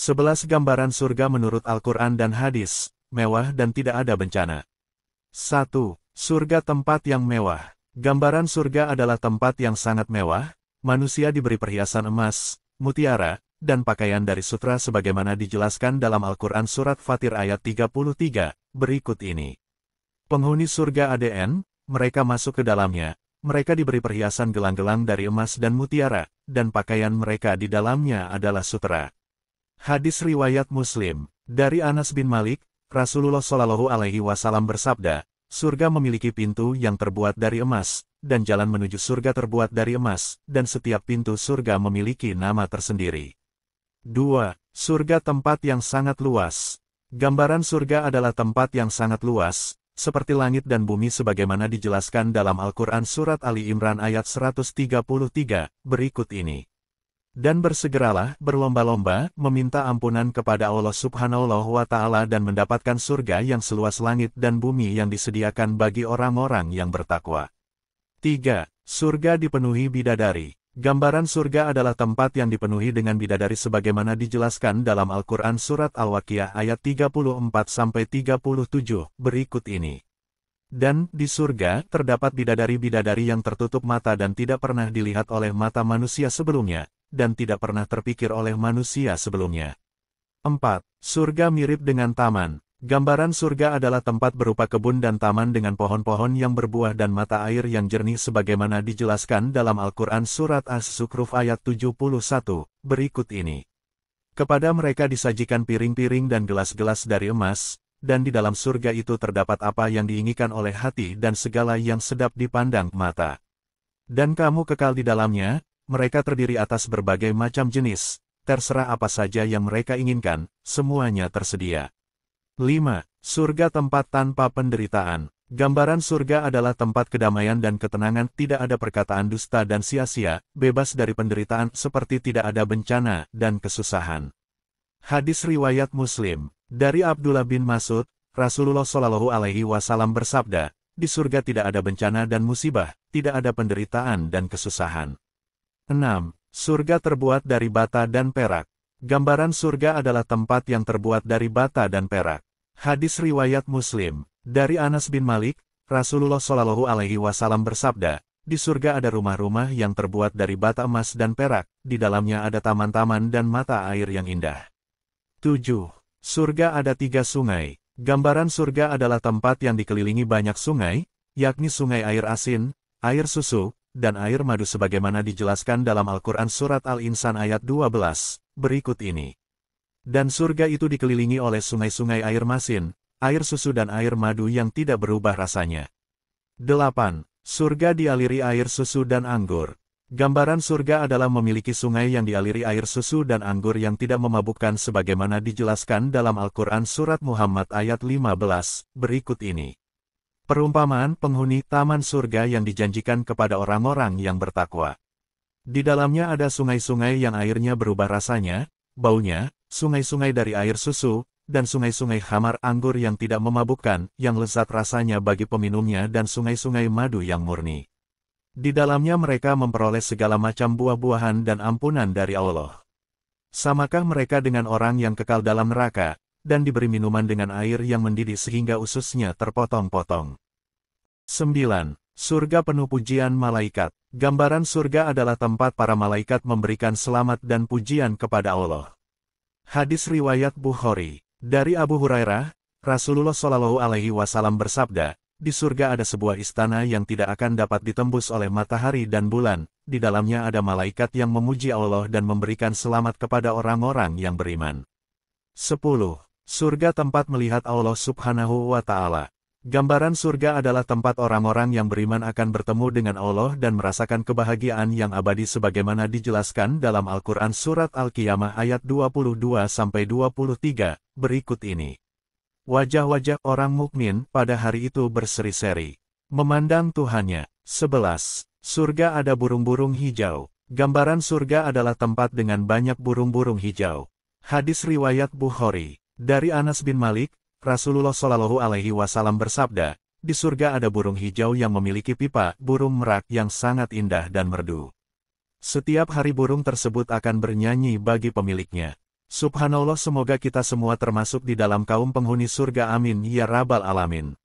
11 gambaran surga menurut Al-Quran dan hadis, mewah dan tidak ada bencana. 1. Surga tempat yang mewah. Gambaran surga adalah tempat yang sangat mewah, manusia diberi perhiasan emas, mutiara, dan pakaian dari sutra sebagaimana dijelaskan dalam Al-Quran Surat Fatir ayat 33, berikut ini. Penghuni surga ADN, mereka masuk ke dalamnya, mereka diberi perhiasan gelang-gelang dari emas dan mutiara, dan pakaian mereka di dalamnya adalah sutra. Hadis riwayat Muslim, dari Anas bin Malik, Rasulullah Shallallahu Alaihi Wasallam bersabda, surga memiliki pintu yang terbuat dari emas, dan jalan menuju surga terbuat dari emas, dan setiap pintu surga memiliki nama tersendiri. 2. Surga tempat yang sangat luas. Gambaran surga adalah tempat yang sangat luas, seperti langit dan bumi sebagaimana dijelaskan dalam Al-Quran Surat Ali Imran ayat 133, berikut ini. Dan bersegeralah, berlomba-lomba, meminta ampunan kepada Allah Subhanahu wa Ta'ala dan mendapatkan surga yang seluas langit dan bumi yang disediakan bagi orang-orang yang bertakwa. 3. Surga dipenuhi bidadari. Gambaran surga adalah tempat yang dipenuhi dengan bidadari sebagaimana dijelaskan dalam Al-Quran Surat Al-Waqiah ayat 34-37, berikut ini. Dan di surga terdapat bidadari-bidadari yang tertutup mata dan tidak pernah dilihat oleh mata manusia sebelumnya, dan tidak pernah terpikir oleh manusia sebelumnya. 4. Surga mirip dengan taman. Gambaran surga adalah tempat berupa kebun dan taman dengan pohon-pohon yang berbuah dan mata air yang jernih sebagaimana dijelaskan dalam Al-Quran Surat As-Zukhruf ayat 71, berikut ini. Kepada mereka disajikan piring-piring dan gelas-gelas dari emas, dan di dalam surga itu terdapat apa yang diinginkan oleh hati dan segala yang sedap dipandang mata. Dan kamu kekal di dalamnya. Mereka terdiri atas berbagai macam jenis, terserah apa saja yang mereka inginkan, semuanya tersedia. 5. Surga tempat tanpa penderitaan. Gambaran surga adalah tempat kedamaian dan ketenangan, tidak ada perkataan dusta dan sia-sia, bebas dari penderitaan seperti tidak ada bencana dan kesusahan. Hadis riwayat Muslim, dari Abdullah bin Mas'ud, Rasulullah Shallallahu Alaihi Wasallam bersabda, di surga tidak ada bencana dan musibah, tidak ada penderitaan dan kesusahan. 6. Surga terbuat dari bata dan perak. Gambaran surga adalah tempat yang terbuat dari bata dan perak. Hadis riwayat Muslim, dari Anas bin Malik, Rasulullah Shallallahu Alaihi Wasallam bersabda, di surga ada rumah-rumah yang terbuat dari bata emas dan perak, di dalamnya ada taman-taman dan mata air yang indah. 7. Surga ada 3 sungai. Gambaran surga adalah tempat yang dikelilingi banyak sungai, yakni sungai air asin, air susu, dan air madu sebagaimana dijelaskan dalam Al-Quran Surat Al-Insan ayat 12, berikut ini. Dan surga itu dikelilingi oleh sungai-sungai air masin, air susu dan air madu yang tidak berubah rasanya. 8. Surga dialiri air susu dan anggur. Gambaran surga adalah memiliki sungai yang dialiri air susu dan anggur yang tidak memabukkan sebagaimana dijelaskan dalam Al-Quran Surat Muhammad ayat 15, berikut ini. Perumpamaan penghuni taman surga yang dijanjikan kepada orang-orang yang bertakwa. Di dalamnya ada sungai-sungai yang airnya berubah rasanya, baunya, sungai-sungai dari air susu, dan sungai-sungai khamar anggur yang tidak memabukkan, yang lezat rasanya bagi peminumnya dan sungai-sungai madu yang murni. Di dalamnya mereka memperoleh segala macam buah-buahan dan ampunan dari Allah. Samakah mereka dengan orang yang kekal dalam neraka, dan diberi minuman dengan air yang mendidih sehingga ususnya terpotong-potong. 9. Surga penuh pujian malaikat. Gambaran surga adalah tempat para malaikat memberikan selamat dan pujian kepada Allah. Hadis riwayat Bukhari, dari Abu Hurairah, Rasulullah Shallallahu Alaihi Wasallam bersabda, di surga ada sebuah istana yang tidak akan dapat ditembus oleh matahari dan bulan, di dalamnya ada malaikat yang memuji Allah dan memberikan selamat kepada orang-orang yang beriman. 10. Surga tempat melihat Allah Subhanahu wa Ta'ala. Gambaran surga adalah tempat orang-orang yang beriman akan bertemu dengan Allah dan merasakan kebahagiaan yang abadi sebagaimana dijelaskan dalam Al-Quran Surat Al-Qiyamah ayat 22-23, berikut ini. Wajah-wajah orang mukmin pada hari itu berseri-seri, memandang Tuhannya. 11. Surga ada burung-burung hijau. Gambaran surga adalah tempat dengan banyak burung-burung hijau. Hadis riwayat Bukhari, dari Anas bin Malik, Rasulullah Shallallahu Alaihi Wasallam bersabda, di surga ada burung hijau yang memiliki pipa, burung merak yang sangat indah dan merdu. Setiap hari burung tersebut akan bernyanyi bagi pemiliknya. Subhanallah, semoga kita semua termasuk di dalam kaum penghuni surga, amin ya rabbal alamin.